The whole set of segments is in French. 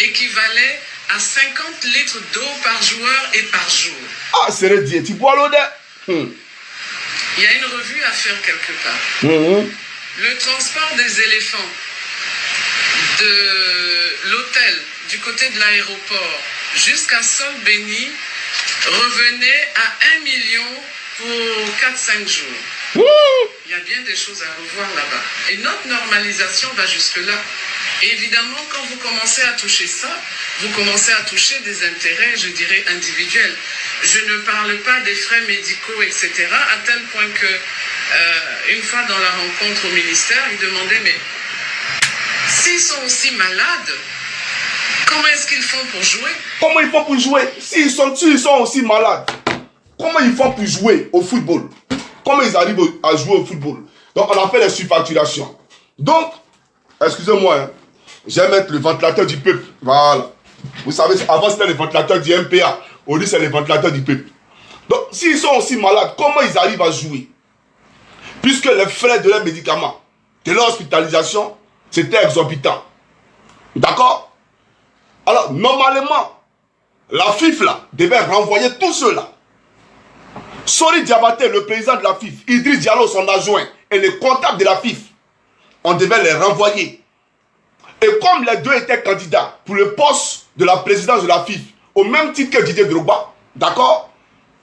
équivalait à 50 litres d'eau par joueur et par jour. Ah, c'est le dieu, tu bois l'eau de... Il y a une revue à faire quelque part. Le transport des éléphants de l'hôtel du côté de l'aéroport jusqu'à Sol-Béni revenait à 1 million pour 4-5 jours. Il y a bien des choses à revoir là-bas. Et notre normalisation va jusque-là. Et évidemment, quand vous commencez à toucher ça, vous commencez à toucher des intérêts, je dirais, individuels. Je ne parle pas des frais médicaux, etc., à tel point que, une fois dans la rencontre au ministère, ils demandaient, mais s'ils sont aussi malades, comment est-ce qu'ils font pour jouer? Comment ils font pour jouer? S'ils sont aussi malades, comment ils font pour jouer au football? Comment ils arrivent à jouer au football? Donc, on a fait les surfacturations. Donc, excusez-moi, hein, je vais mettre le ventilateur du peuple. Voilà. Vous savez, avant c'était le ventilateur du MPA. Aujourd'hui, c'est le ventilateur du peuple. Donc, s'ils sont aussi malades, comment ils arrivent à jouer? Puisque les frais de leurs médicaments, de leur hospitalisation, c'était exorbitant. D'accord? Alors, normalement, la FIF là, devait renvoyer tous ceux-là. Sori Diabaté, le président de la FIF, Idriss Diallo, son adjoint, et les comptables de la FIF, on devait les renvoyer. Et comme les deux étaient candidats pour le poste de la présidence de la FIF, au même titre que Didier Drogba, d'accord?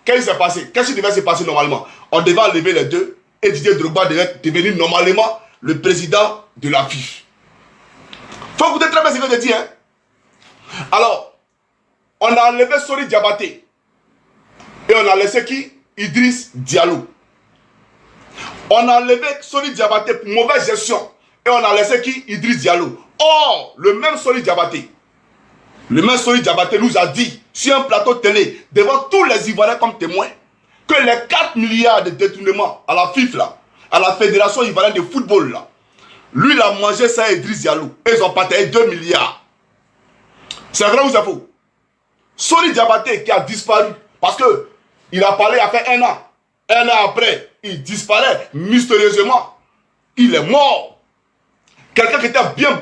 Qu'est-ce qui s'est passé? Qu'est-ce qui devait se passer normalement? On devait enlever les deux, et Didier Drogba devait devenir normalement le président de la FIF. Faut écouter très bien ce que je dis, hein? Alors, on a enlevé Sori Diabaté, et on a laissé qui? Idriss Diallo. On a enlevé Sori Diabaté pour mauvaise gestion, et on a laissé qui? Idriss Diallo. Or, le même Sori Diabaté nous a dit sur un plateau télé devant tous les Ivoiriens comme témoins que les 4 milliards de détournements à la FIF là, à la Fédération Ivoirienne de football là, lui il a mangé ça à Idriss Diallo et ils ont partagé 2 milliards. C'est vrai ou c'est faux? Sori Diabaté qui a disparu parce que il a parlé il y a fait 1 an. 1 an après, il disparaît mystérieusement. Il est mort. Quelqu'un qui était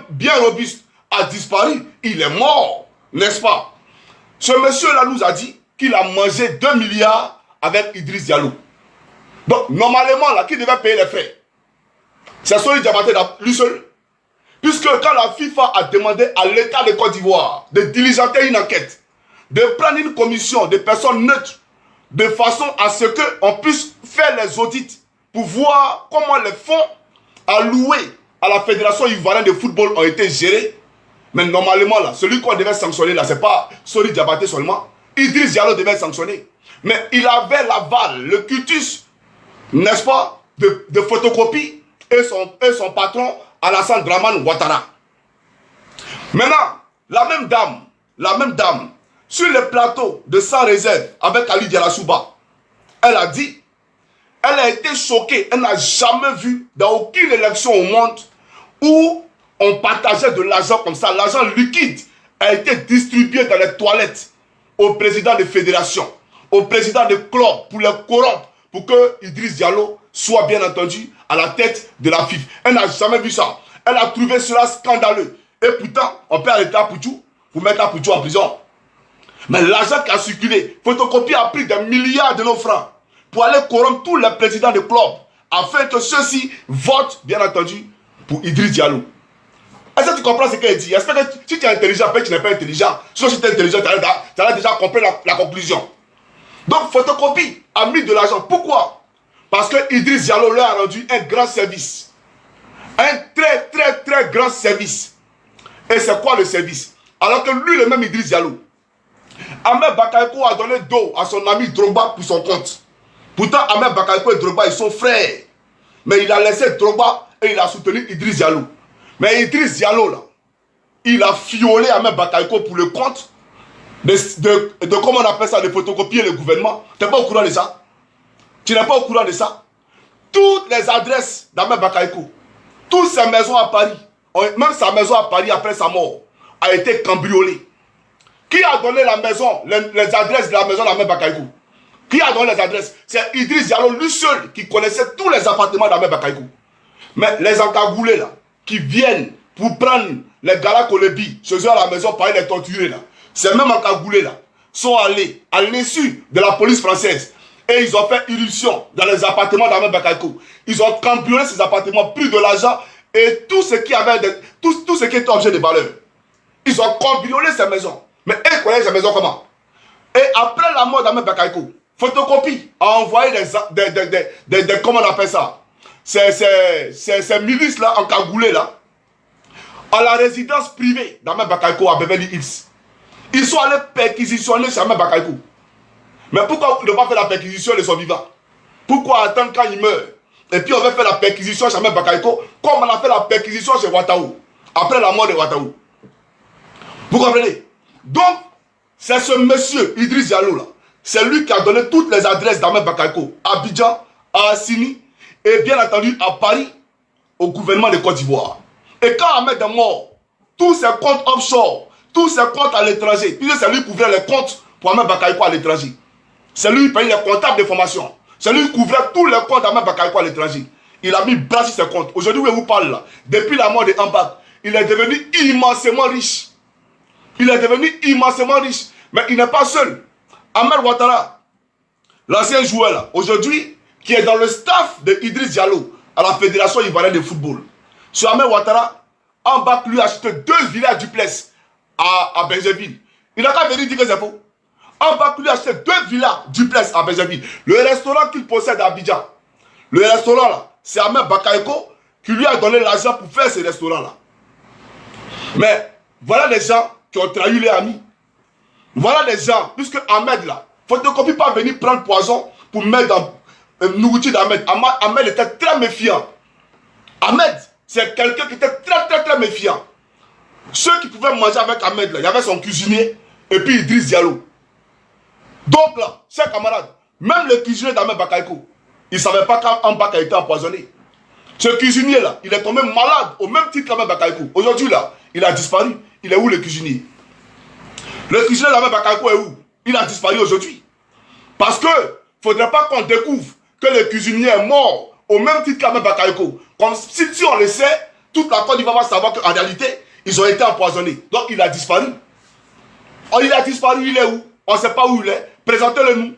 bien robuste a disparu. Il est mort. N'est-ce pas? Ce monsieur-là nous a dit qu'il a mangé 2 milliards avec Idriss Diallo. Donc, normalement, là, qui devait payer les frais? C'est Sori Diabaté lui seul. Puisque quand la FIFA a demandé à l'État de Côte d'Ivoire de diligenter une enquête, de prendre une commission de personnes neutres, de façon à ce qu'on puisse faire les audits pour voir comment les fonds alloués à la Fédération Ivoirienne de football ont été gérés. Mais normalement, là, celui qu'on devait sanctionner, là, c'est pas Sori Diabaté seulement. Idriss Diallo devait sanctionner. Mais il avait l'aval, le cutus, n'est-ce pas, de photocopie et son patron, Alassane Dramane Ouattara. Maintenant, la même dame, sur le plateau de Sans Réserve avec Ali Diarra-Souba, elle a dit, elle a été choquée, elle n'a jamais vu dans aucune élection au monde où on partageait de l'argent comme ça. L'argent liquide a été distribué dans les toilettes au président de fédération, au président de club pour les corrompre, pour que Idriss Diallo soit bien entendu à la tête de la FIF. Elle n'a jamais vu ça. Elle a trouvé cela scandaleux. Et pourtant, on peut arrêter Apoutou, pour mettre Apoutou en prison. Mais l'argent qui a circulé, Photocopie a pris des milliards de nos francs pour aller corrompre tous les présidents de club afin que ceux-ci votent, bien entendu, pour Idriss Diallo. Est-ce que tu comprends ce qu'elle dit? J'espère que si tu es intelligent, peut-être que tu n'es pas intelligent. Sauf si tu es intelligent, tu as déjà compris la conclusion. Donc, Photocopie a mis de l'argent. Pourquoi? Parce que Idriss Diallo leur a rendu un grand service. Un très, très, très grand service. Et c'est quoi le service? Alors que lui, le même Idriss Diallo, Ahmed Bakayoko a donné d'eau à son ami Drogba pour son compte. Pourtant, Ahmed Bakayoko et Drogba, ils sont frères. Mais il a laissé Drogba et il a soutenu Idriss Diallo. Mais Idriss Diallo, là, il a fiolé Ahmed Bakayoko pour le compte de comment on appelle ça, de photocopier le gouvernement. Tu n'es pas au courant de ça? Tu n'es pas au courant de ça? Toutes les adresses d'Ahmed Bakayoko, toutes ses maisons à Paris, même sa maison à Paris après sa mort, a été cambriolée. Qui a donné la maison, les adresses de la maison d'Ahmed Bakayoko? Qui a donné les adresses? C'est Idriss Diallo, lui seul, qui connaissait tous les appartements d'Ahmed Bakayoko. Mais les encagoulés là, qui viennent pour prendre les Gala Kolebi, chez eux à la maison, pour aller les torturer là. C'est même en Cagoulé là. Sont allés à l'insu de la police française. Et ils ont fait irruption dans les appartements d'Ahmed Bakayoko. Ils ont cambriolé ces appartements, pris de l'argent et tout ce qui avait tout ce qui était objet de valeur. Ils ont cambriolé ces maisons. Mais ils connaissent ces maisons comment? Et après la mort d'Ahmed Bakayoko, Photocopie a envoyé des comment on appelle ça? Ces milices là, en Cagoulé là, à la résidence privée d'Ahmed Bakayoko à Beverly Hills. Ils sont allés perquisitionner chez Ahmed Bakayoko. Mais pourquoi ne pas faire la perquisition de son vivant? Pourquoi attendre quand il meurt? Et puis on va faire la perquisition chez Ahmed Bakayoko comme on a fait la perquisition chez Ouattaraou, après la mort de Ouattaraou. Vous comprenez? Donc, c'est ce monsieur Idriss Diallo là. C'est lui qui a donné toutes les adresses d'Ahmed Bakayoko à Abidjan, à Assini et bien entendu à Paris, au gouvernement de Côte d'Ivoire. Et quand Ahmed est mort, tous ses comptes offshore, tous ses comptes à l'étranger, puisque c'est lui qui couvrait les comptes pour Ahmed Bakayoko à l'étranger. C'est lui qui payait les comptables de formation. C'est lui qui couvrait tous les comptes d'Ahmed Bakayoko à l'étranger. Il a mis bras sur ses comptes. Aujourd'hui, où je vous parle là, depuis la mort de Ambak, il est devenu immensément riche. Il est devenu immensément riche. Mais il n'est pas seul. Ahmed Ouattara, l'ancien joueur là, aujourd'hui, qui est dans le staff de Idriss Diallo à la Fédération ivoirienne de football. Sur Ahmed Ouattara, Ambak lui a acheté 2 villas duplex à Benjaville. Il n'a qu'à venir dire que c'est faux. Ambak lui a acheté 2 villas duplex à Benjaville. Le restaurant qu'il possède à Abidjan, le restaurant là, c'est Ahmed Bakayoko qui lui a donné l'argent pour faire ce restaurant là. Mais voilà des gens qui ont trahi les amis. Voilà des gens, puisque Ahmed là, Photocopie pas venir prendre poison pour mettre dans nourriture d'Ahmed. Ahmed était très méfiant. Ahmed, c'est quelqu'un qui était très méfiant. Ceux qui pouvaient manger avec Ahmed là, il y avait son cuisinier et puis Idriss Diallo. Donc là, chers camarades, même le cuisinier d'Ahmed Bakayoko, il ne savait pas qu'Ambak a été empoisonné. Ce cuisinier là, il est tombé malade au même titre qu'Ahmed Bakayoko. Aujourd'hui là, il a disparu. Il est où le cuisinier? Le cuisinier d'Ahmed Bakayoko est où? Il a disparu aujourd'hui. Parce que il ne faudrait pas qu'on découvre que le cuisinier est mort au même titre qu'Ahmed Bakayoko. Comme si on le sait, toute la Côte d'Ivoire va savoir qu'en réalité, ils ont été empoisonnés. Donc il a disparu. Oh, il a disparu, il est où? On ne sait pas où il est. Présentez-le nous.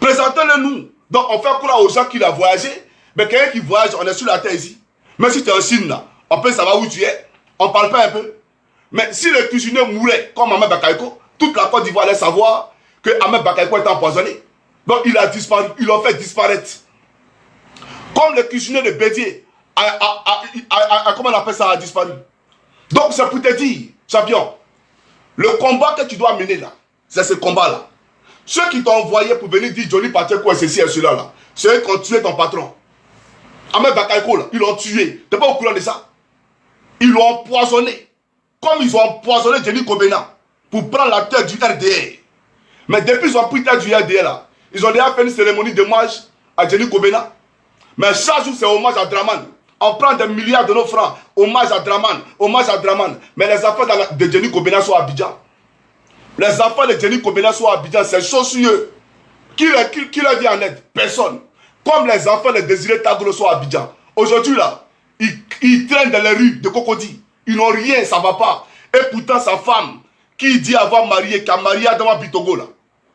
Présentez-le nous. Donc on fait croire aux gens qu'il a voyagé. Mais quelqu'un qui voyage, on est sur la terre ici. Même si tu es en Chine là, on peut savoir où tu es. On ne parle pas un peu. Mais si le cuisinier mourait comme Ahmed Bakayoko, toute la Côte d'Ivoire allait savoir que Ahmed Bakayoko était empoisonné. Donc il a disparu. Ils l'ont fait disparaître. Comme le cuisinier de Bédier comment on appelle ça, a disparu. Donc c'est pour te dire, champion, le combat que tu dois mener là, c'est ce combat là. Ceux qui t'ont envoyé pour venir dire Johnny Pacheco et ceci et cela là, c'est eux qui ont tué ton patron. Ahmed Bakayoko là, ils l'ont tué. Tu n'es pas au courant de ça? Ils l'ont empoisonné. Comme ils ont empoisonné Jenny Kobena pour prendre la tête du RDR. Mais depuis qu'ils ont pris la tête du RDR là, ils ont déjà fait une cérémonie d'hommage à Jenny Kobena. Mais chaque jour c'est hommage à Draman. On prend des milliards de nos francs. Hommage à Draman. Hommage à Draman. Mais les enfants de Jenny Kobena sont à Abidjan. Les enfants de Jenny Kobena sont à Abidjan. C'est chaud sur eux. Qui leur vient en aide? Personne. Comme les enfants de Désiré Tagolo sont à Abidjan. Aujourd'hui là, ils traînent dans les rues de Cocody. Ils n'ont rien, ça ne va pas. Et pourtant sa femme, qui dit avoir marié, qui a marié Adama Bitogo là.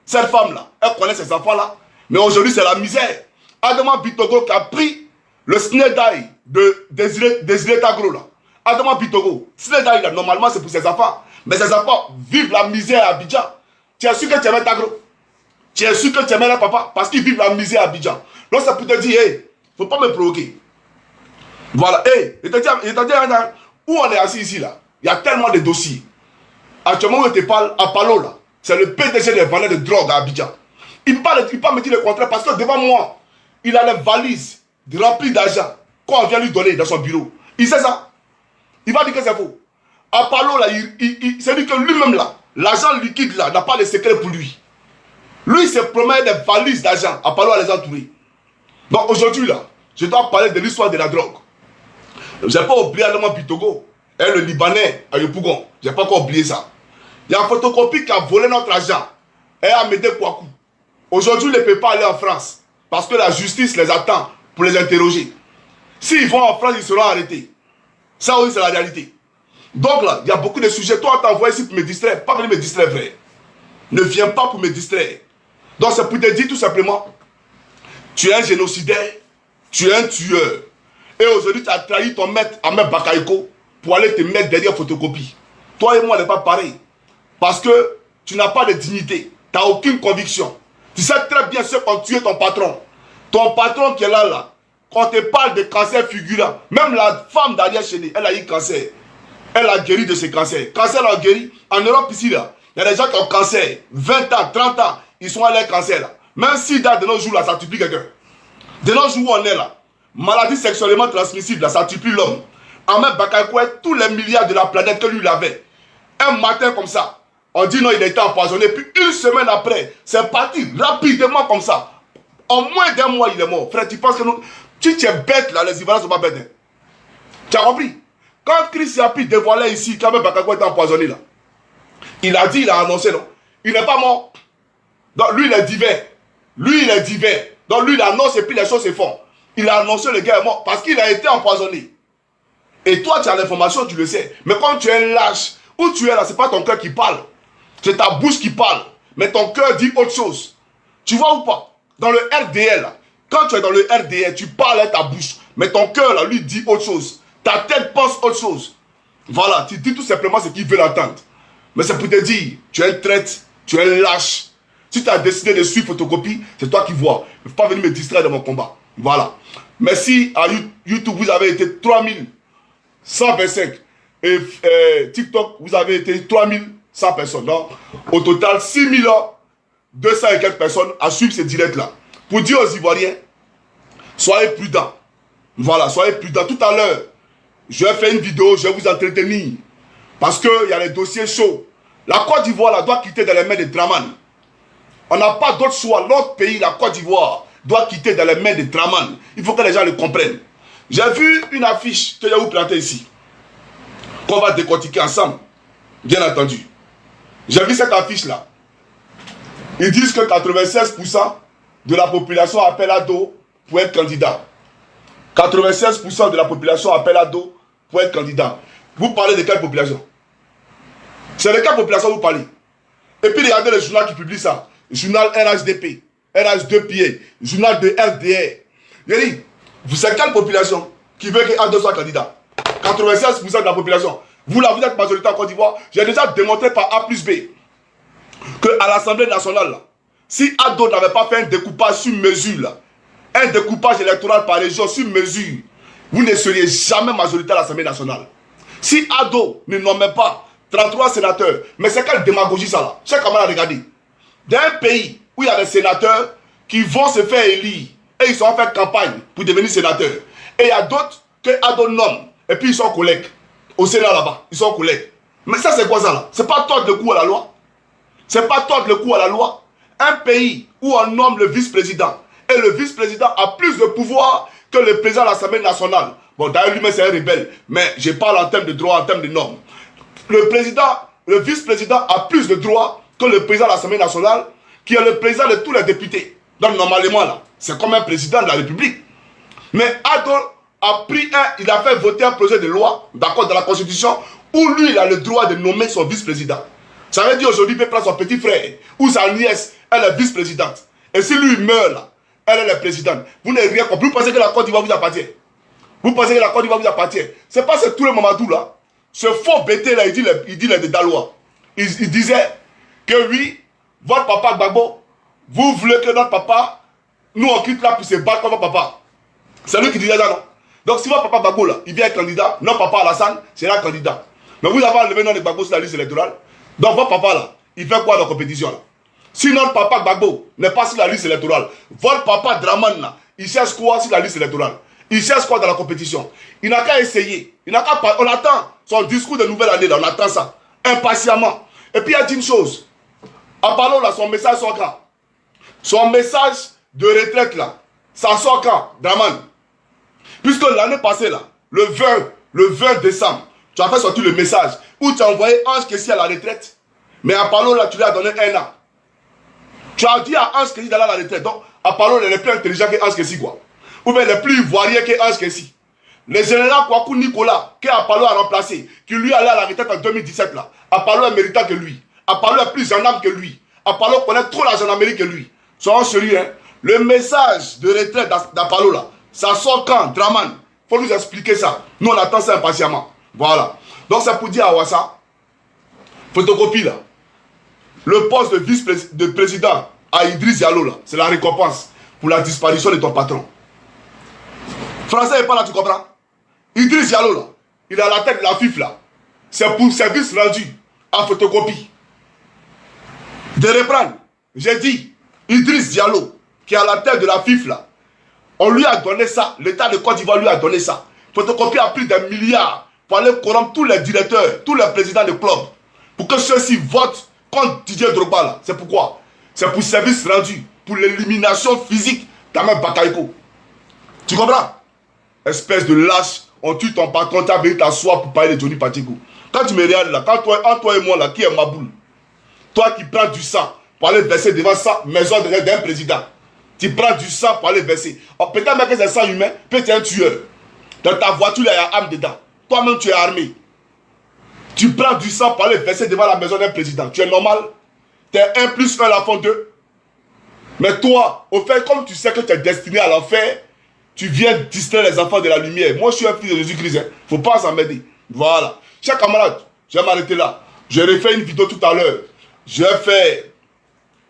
Cette femme là, elle connaît ses enfants là. Mais aujourd'hui c'est la misère. Adama Bitogo qui a pris le Snedai de Désiré Tagolo là. Adama Bitogo, Snedai là, normalement c'est pour ses enfants. Mais ses enfants vivent la misère à Abidjan. Tu es sûr que tu aimes Tagolo? Tu es sûr que tu aimes le papa? Parce qu'ils vivent la misère à Abidjan. Donc c'est pour te dire, hey, faut pas me provoquer. Voilà, hey, je te dis, où on est assis ici là, il y a tellement de dossiers. Actuellement, où je te parle, à Palo là, c'est le PDG des vendeurs de drogue à Abidjan. Il ne peut pas me dire le contraire parce que devant moi, il a les valises remplies d'argent qu'on vient lui donner dans son bureau. Il sait ça. Il va dire que c'est faux. À Palo là, c'est lui que lui-même là, l'argent liquide là, n'a pas de secret pour lui. Lui, il se promet des valises d'argent à Palo à les entourer. Donc aujourd'hui là, je dois parler de l'histoire de la drogue. Je n'ai pas oublié Adama Bitogo et le Libanais à Yopougon. Je n'ai pas encore oublié ça. Il y a un photocopie qui a volé notre argent et Amédée Kouakou. Aujourd'hui, il ne peut pas aller en France parce que la justice les attend pour les interroger. S'ils vont en France, ils seront arrêtés. Ça aussi, c'est la réalité. Donc là, il y a beaucoup de sujets. Toi, on t'a envoyé ici pour me distraire. Pas venir me distraire, frère. Ne viens pas pour me distraire. Donc, c'est pour te dire tout simplement, tu es un génocidaire, tu es un tueur. Et aujourd'hui, tu as trahi ton maître, Ahmed Bakayoko, pour aller te mettre derrière photocopie. Toi et moi, on n'est pas pareil. Parce que tu n'as pas de dignité. Tu n'as aucune conviction. Tu sais très bien ce qu'on tué ton patron. Ton patron qui est là, quand on te parle de cancer figurant, même la femme d'Ariel Chéné, elle a eu cancer. Elle a guéri de ce cancer. Cancer, elle a guéri. En Europe, ici, là, il y a des gens qui ont cancer. 20 ans, 30 ans, ils sont à leur cancer, là. Même si, dans de nos jours, là, ça tue plus quelqu'un. De nos jours où on est, là, maladie sexuellement transmissible, là, ça tue plus l'homme. Ahmed Bakayoko, tous les milliards de la planète que lui, il avait. Un matin comme ça, on dit non, il a été empoisonné. Puis une semaine après, c'est parti rapidement comme ça. En moins d'un mois, il est mort. Frère, tu penses que nous... Si tu es bête, là, les Ivoiriens ne sont pas bêtes. Hein. Tu as compris? Quand Chris Yapi dévoilait ici qu'Ahmed Bakayoko était empoisonné, là, il a dit, il a annoncé, non? Il n'est pas mort. Donc lui, il est divers. Lui, il est divers. Donc lui, il annonce et puis les choses se font. Il a annoncé le gars est mort parce qu'il a été empoisonné. Et toi, tu as l'information, tu le sais. Mais quand tu es lâche, où tu es là, ce n'est pas ton cœur qui parle. C'est ta bouche qui parle. Mais ton cœur dit autre chose. Tu vois ou pas? Dans le RDL, là, quand tu es dans le RDL, tu parles avec ta bouche. Mais ton cœur, là, lui, dit autre chose. Ta tête pense autre chose. Voilà, tu dis tout simplement ce qu'il veut l'entendre. Mais c'est pour te dire, tu es un traître, tu es un lâche. Si tu as décidé de suivre photocopie, c'est toi qui vois. Il ne faut pas venir me distraire de mon combat. Voilà. Merci à YouTube, vous avez été 3125. Et TikTok, vous avez été 3100 personnes. Donc, au total, 6200 et quelques personnes à suivre ces directs-là. Pour dire aux Ivoiriens, soyez prudents. Voilà, soyez prudents. Tout à l'heure, je vais faire une vidéo, je vais vous entretenir. Parce qu'il y a les dossiers chauds. La Côte d'Ivoire doit quitter dans les mains de Draman. On n'a pas d'autre choix. L'autre pays, la Côte d'Ivoire, doit quitter dans les mains de Draman. Il faut que les gens le comprennent. J'ai vu une affiche que je vais vous planter ici. Qu'on va décortiquer ensemble. Bien entendu. J'ai vu cette affiche-là. Ils disent que 96% de la population appelle à dos pour être candidat. 96% de la population appelle à dos pour être candidat. Vous parlez de quelle population? C'est de quelle population vous parlez? Et puis regardez le journal qui publie ça. Journal RHDP, RH2PA, journal de RDR. J'ai dit, c'est quelle population qui veut que Ado soit candidat? 96% de la population. Vous là, vous êtes majoritaire en Côte d'Ivoire. J'ai déjà démontré par A plus B qu'à l'Assemblée nationale, là, si Ado n'avait pas fait un découpage sur mesure, là, un découpage électoral par région sur mesure, vous ne seriez jamais majoritaire à l'Assemblée nationale. Si Ado ne nommait pas 33 sénateurs, mais c'est quelle démagogie ça là? Chaque camarade, regardez. Dans un pays où il y a des sénateurs qui vont se faire élire et ils sont en fait campagne pour devenir sénateurs. Et il y a d'autres que Ado nomme et puis ils sont collègues. Au Sénat là-bas, ils sont collègues. Mais ça c'est quoi ça là? C'est pas tordre le cou à la loi. C'est pas tordre le cou à la loi. Un pays où on nomme le vice-président et le vice-président a plus de pouvoir que le président de l'Assemblée nationale. Bon, d'ailleurs lui-même c'est un rebelle, mais je parle en termes de droit, en termes de normes. Le vice-président a plus de droits que le président de l'Assemblée nationale, qui est le président de tous les députés. Donc normalement là, c'est comme un président de la République. Mais Ado a il a fait voter un projet de loi, d'accord, dans la Constitution, où lui il a le droit de nommer son vice-président. Ça veut dire aujourd'hui il peut prendre son petit frère ou sa nièce, elle est vice-présidente. Et si lui meurt là, elle est la présidente. Vous n'avez rien compris. Vous pensez que la Côte d'Ivoire vous appartient? Vous pensez que la Côte d'Ivoire vous appartient? C'est pas ce tout le Mamadou là. Ce faux bêté là, il dit les Dalois. Il disait que oui, votre papa Gbagbo, vous voulez que notre papa, nous on quitte là pour se battre contre votre papa. C'est lui qui disait ça, non? Donc si votre papa Gbagbo là, il vient être candidat, notre papa Alassane sera candidat. Mais vous avez enlevé notre Gbagbo sur la liste électorale. Donc votre papa là, il fait quoi dans la compétition là? Si notre papa Gbagbo n'est pas sur la liste électorale, votre papa Draman là, il cherche quoi sur la liste électorale? Il cherche quoi dans la compétition? Il n'a qu'à essayer. Il n'a qu'à... On attend son discours de nouvelle année là, on attend ça. Impatiemment. Et puis il a dit une chose. En parlant là, son message sort quand? Son message de retraite là, ça sort quand, Draman? Puisque l'année passée là, le 20 décembre, tu as fait sortir le message où tu as envoyé Ange Kessi à la retraite. Mais en parlant là, tu lui as donné 1 an. Tu as dit à Ange Kessi d'aller à la retraite. Donc, en parlant, il est plus intelligent que Ange Kessi quoi. Ou bien il est plus ivoirien que Ange Kessi. Le général Kwaku Nicolas, que Apalo a remplacé, qui lui allait à la retraite en 2017 là. Apalo est méritant que lui. Apalo est plus gendarme que lui. Apalo connaît trop la gendarmerie que lui. Soyons sérieux, hein. Le message de retraite d'Apalo là, ça sort quand, Draman? Faut nous expliquer ça. Nous on attend ça impatiemment. Voilà. Donc c'est pour dire à Ouassa, photocopie là. Le poste de vice-président à Idriss Diallo là, c'est la récompense pour la disparition de ton patron. Français n'est pas là, tu comprends? Idriss Diallo là, il est à la tête de la FIF là. C'est pour service rendu en photocopie. De reprendre, j'ai dit, Idriss Diallo, qui est à la tête de la FIF là, on lui a donné ça, l'État de Côte d'Ivoire lui a donné ça. Photocopie a pris des milliards pour aller corrompre tous les directeurs, tous les présidents de clubs, pour que ceux-ci votent contre Didier Drogba là. C'est pourquoi? C'est pour service rendu, pour l'élimination physique d'Ahmed Bakayoko. Tu comprends? Espèce de lâche, on tue ton patron, tu as venu t'asseoir pour parler de Johnny Pacheco. Quand tu me regardes là, quand toi et moi là, qui est Maboul? Toi qui prends du sang pour aller verser devant sa maison d'un président. Tu prends du sang pour aller verser. Oh, peut-être même que c'est sang humain, peut-être un tueur. Dans ta voiture, il y a arme dedans. Toi-même, tu es armé. Tu prends du sang pour aller verser devant la maison d'un président. Tu es normal? Tu es 1 plus 1, la font 2. Mais toi, au fait, comme tu sais que tu es destiné à l'enfer, tu viens distraire les enfants de la lumière. Moi, je suis un fils de Jésus-Christ. Il ne faut pas s'emmerder. Voilà. Chers camarades, je vais m'arrêter là. J'ai refait une vidéo tout à l'heure. Je vais faire...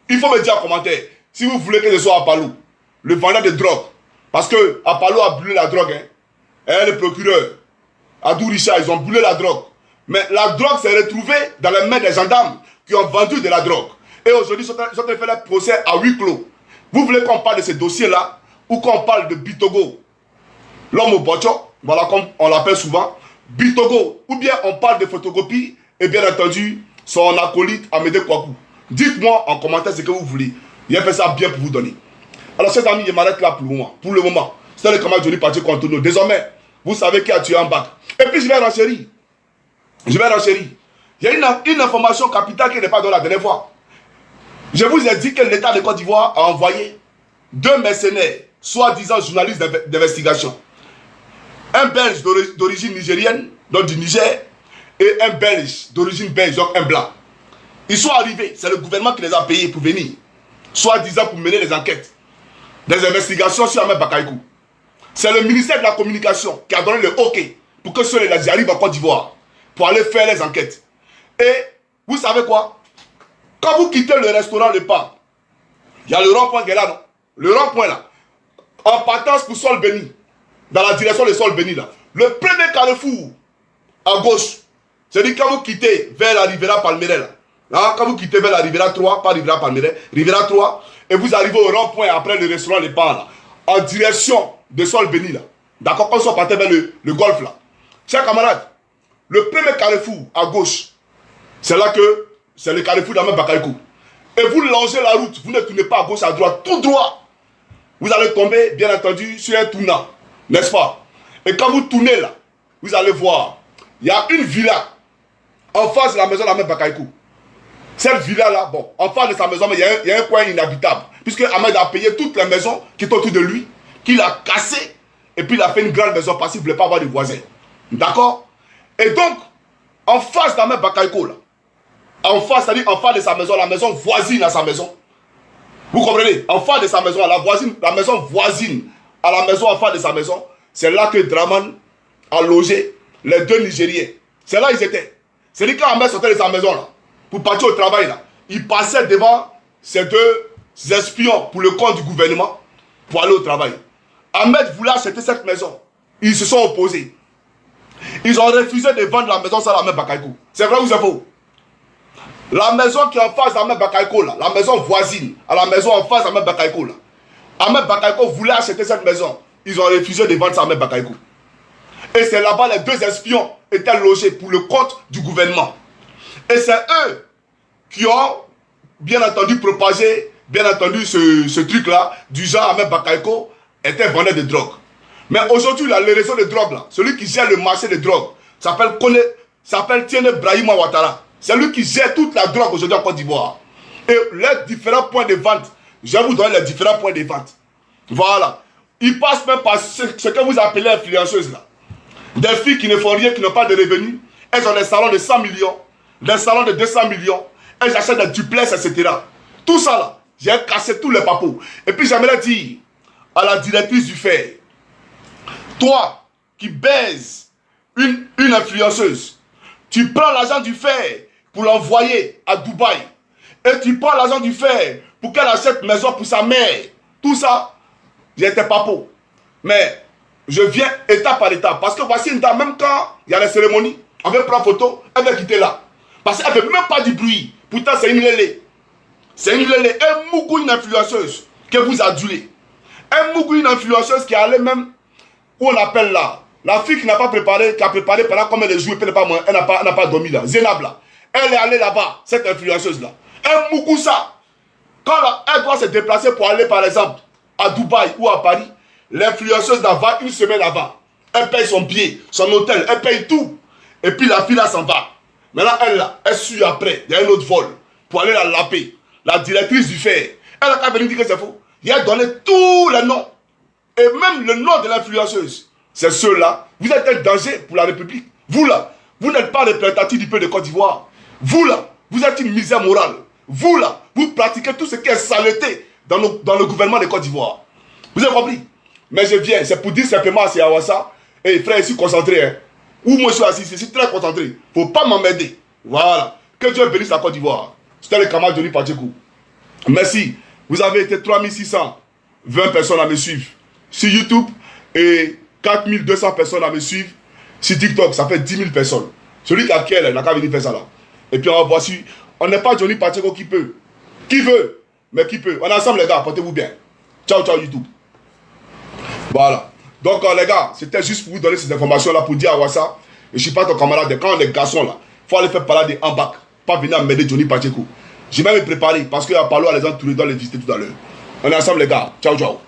Il faut me dire en commentaire, si vous voulez que ce soit Apalo, le vendeur de drogue. Parce que Apalo a brûlé la drogue. Le procureur, Adou Richard, ils ont brûlé la drogue. Mais la drogue s'est retrouvée dans les mains des gendarmes qui ont vendu de la drogue. Et aujourd'hui, ils sont en train de faire le procès à huis clos. Vous voulez qu'on parle de ces dossiers-là ou qu'on parle de Bitogo, l'homme au bocho, voilà comme on l'appelle souvent, Bitogo, ou bien on parle de photocopie et bien entendu son acolyte Amédée Kwaku. Dites-moi en commentaire ce que vous voulez. Il a fait ça bien pour vous donner. Alors chers amis, je m'arrête là pour le moment. Pour le moment, c'est le camarade Johnny Pacheco Antonio. Désormais, vous savez qui a tué en bac. Et puis je vais renchérir. Il y a une information capitale qui n'est pas donnée la dernière fois. Je vous ai dit que l'État de Côte d'Ivoire a envoyé 2 mercenaires, soi-disant journalistes d'investigation. Un Belge d'origine nigérienne, donc du Niger, et un Belge d'origine belge, donc un blanc. Ils sont arrivés, c'est le gouvernement qui les a payés pour venir, soi-disant pour mener les enquêtes, des investigations sur Ahmed Bakayoko. C'est le ministère de la Communication qui a donné le OK pour que ceux-là arrivent en Côte d'Ivoire, pour aller faire les enquêtes. Et vous savez quoi? Quand vous quittez le restaurant Le Pan, il y a le rond-point qui est là, non? Le rond-point là, en partance pour Sol Béni, dans la direction de Sol Béni là, le premier carrefour à gauche, c'est-à-dire quand vous quittez vers la Rivera Palmeret là, hein, quand vous quittez vers la Rivera 3, pas Rivera Palmeret, Rivera 3, et vous arrivez au rond-point après le restaurant Le Pan là, en direction de Sol Béni là, d'accord, quand vous partez vers le golf là, chers camarades, le premier carrefour à gauche, c'est là que c'est le carrefour d'Ahmed Bakayoko. Et vous longez la route, vous ne tournez pas à gauche, à droite, tout droit. Vous allez tomber, bien entendu, sur un tournant, n'est-ce pas? Et quand vous tournez là, vous allez voir, il y a une villa en face de la maison d'Ahmed Bakayoko. Cette villa-là, bon, en face de sa maison, mais il y a un coin inhabitable. Puisque Ahmed a payé toutes les maisons qui étaient autour de lui, qu'il a cassées, et puis il a fait une grande maison parce qu'il ne voulait pas avoir de voisins. D'accord? Et donc, en face d'Ahmed Bakayoko, là, en face, c'est-à-dire en face de sa maison, la maison voisine à sa maison. Vous comprenez? En face de sa maison, la maison voisine à la maison en face de sa maison, c'est là que Draman a logé les 2 Nigériens. C'est là qu'ils étaient. C'est-à-dire quand Ahmed sortait de sa maison là, pour partir au travail là, il passait devant ces 2 espions pour le compte du gouvernement pour aller au travail. Ahmed voulait acheter cette maison. Ils se sont opposés. Ils ont refusé de vendre la maison sans Ahmed Bakayoko. C'est vrai ou c'est faux? La maison qui est en face d'Ahmed Bakayoko là, la maison voisine à la maison en face d'Ahmed Bakayoko là, Ahmed Bakayoko voulait acheter cette maison. Ils ont refusé de vendre ça à Ahmed Bakayoko. Et c'est là-bas les 2 espions étaient logés pour le compte du gouvernement. Et c'est eux qui ont bien entendu propagé, bien entendu ce truc-là, du genre Ahmed Bakayoko était vendeur de drogue. Mais aujourd'hui, là, le réseau de drogue, là, celui qui gère le marché de drogue, s'appelle Tiene Brahima Ouattara. C'est lui qui gère toute la drogue aujourd'hui en Côte d'Ivoire. Et les différents points de vente, je vais vous donner les différents points de vente. Voilà. Il passe même par ce que vous appelez influenceuse là. Des filles qui ne font rien, qui n'ont pas de revenus. Elles ont des salons de 100 millions, des salons de 200 millions. Elles achètent des duplex, etc. Tout ça là, j'ai cassé tous les papos. Et puis j'aimerais dire à la directrice du FAIR, toi qui baises une influenceuse, tu prends l'argent du FAIR pour l'envoyer à Dubaï. Et tu prends l'argent du FAIR pour qu'elle achète une maison pour sa mère. Tout ça, j'étais papo. Mais je viens étape par étape. Parce que voici une dame, même quand il y a les cérémonies, on veut prendre photo, elle va quitter là. Parce qu'elle ne fait même pas du bruit. Pourtant, c'est une lélé. C'est une lélé. Un mougou, une influenceuse que vous adulez. Un mougou, une influenceuse qui est allée même où on appelle là. La fille qui n'a pas préparé, qui a préparé pendant comme elle est jouée, elle n'a pas dormi là. Zénab là. Elle est allée là-bas, cette influenceuse là. Un mougou ça. Quand là, elle doit se déplacer pour aller par exemple à Dubaï ou à Paris, l'influenceuse là va une semaine avant. Elle paye son billet, son hôtel, elle paye tout. Et puis la fille là s'en va. Maintenant elle là, elle suit après, il y a un autre vol pour aller la laper. La directrice du FAIR, elle a qu'à venir dire que c'est faux. Il a donné tous les noms. Et même le nom de l'influenceuse. C'est ceux-là. Vous êtes un danger pour la République. Vous là, vous n'êtes pas représentatif du peuple de Côte d'Ivoire. Vous là, vous êtes une misère morale. Vous là, vous pratiquez tout ce qui est saleté dans le gouvernement de Côte d'Ivoire. Vous avez compris? Mais je viens, c'est pour dire simplement à Siawasa, et frère, je suis concentré. Hein. Où moi je suis assis, je suis très concentré. Il ne faut pas m'emmerder. Voilà. Que Dieu bénisse la Côte d'Ivoire. C'était le camarade Johnny Pacheco. Merci. Vous avez été 3620 personnes à me suivre sur YouTube et 4200 personnes à me suivre sur TikTok. Ça fait 10 000 personnes. Celui qui a quel, il n'a qu'à venir faire ça là. Et puis voici, on n'est pas Johnny Pacheco qui peut. Qui veut, mais qui peut. On est ensemble les gars, portez-vous bien. Ciao, ciao YouTube. Voilà. Donc les gars, c'était juste pour vous donner ces informations là pour dire à Wassa, je ne suis pas ton camarade, quand on est garçon là, il faut aller faire parler en bac. Pas venir m'aider Johnny Pacheco. Je vais me préparer parce qu'il y a parlé à les gens tous les deux, les visiter tout à l'heure. On est ensemble les gars. Ciao, ciao.